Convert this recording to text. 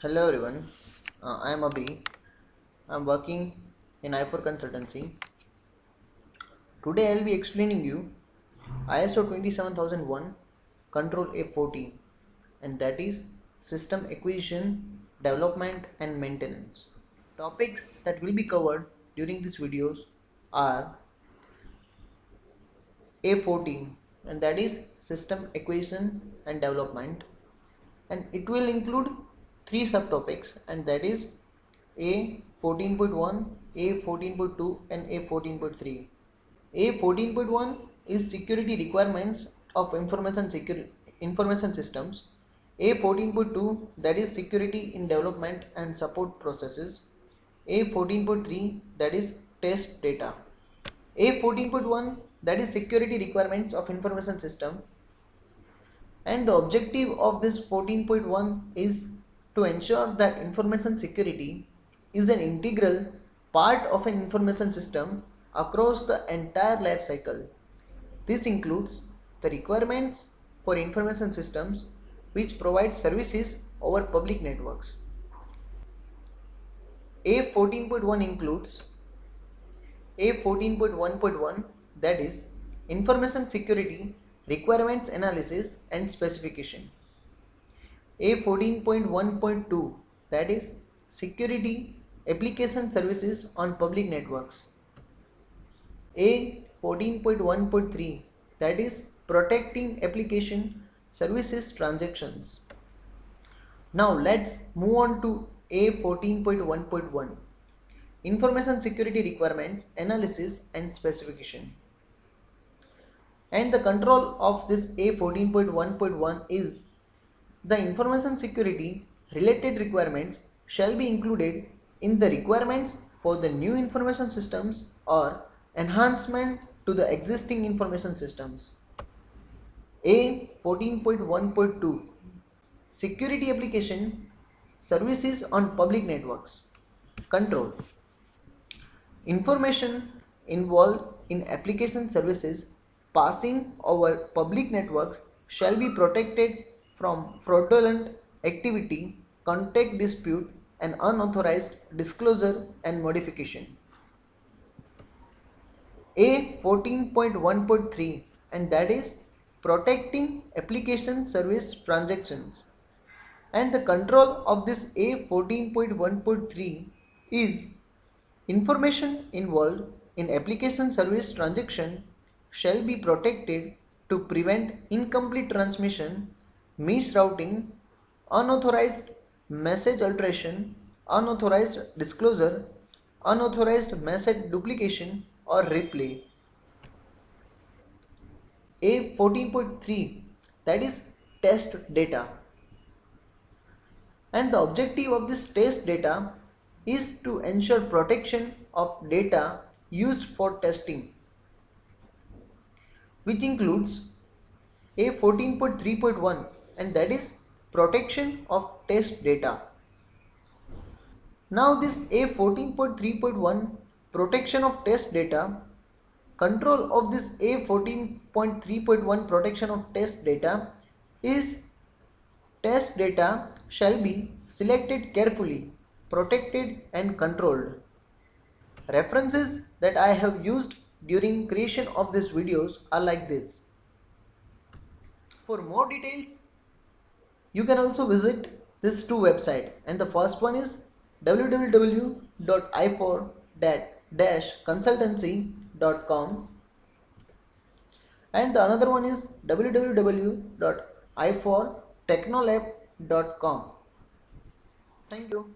Hello everyone, I am Abhi. I am working in i4 Consultancy. Today I will be explaining you ISO 27001 Control A14, and that is System Acquisition, Development and Maintenance. Topics that will be covered during these videos are A14, and that is System Acquisition and Development, and it will include three subtopics, and that is A 14.1, A 14.2 and A 14.3. A 14.1 is security requirements of information systems. A 14.2, that is security in development and support processes. A 14.3, that is test data. A 14.1, that is security requirements of information system, and the objective of this 14.1 is to ensure that information security is an integral part of an information system across the entire life cycle. This includes the requirements for information systems which provide services over public networks. A 14.1 includes A 14.1.1, that is information security requirements analysis and specification. A 14.1.2, that is security application services on public networks. A 14.1.3, that is protecting application services transactions. Now let's move on to A 14.1.1, information security requirements analysis and specification. And the control of this A 14.1.1 is the information security related requirements shall be included in the requirements for the new information systems or enhancement to the existing information systems. A 14.1.2, security application services on public networks. Control. Information involved in application services passing over public networks shall be protected from fraudulent activity, contact dispute, and unauthorized disclosure and modification. A 14.1.3, and that is protecting application service transactions. And the control of this A 14.1.3 is information involved in application service transaction shall be protected to prevent incomplete transmission, misrouting, unauthorized message alteration, unauthorized disclosure, unauthorized message duplication or replay. A 14.3, that is test data. And the objective of this test data is to ensure protection of data used for testing, which includes A 14.3.1, and that is protection of test data. Now this A 14.3.1, protection of test data, control of this A 14.3.1 protection of test data is test data shall be selected carefully, protected and controlled. References that I have used during creation of these videos are like this. For more details, you can also visit these two websites, and the first one is www.i4-consultancy.com, and the another one is www.i4technolab.com. Thank you.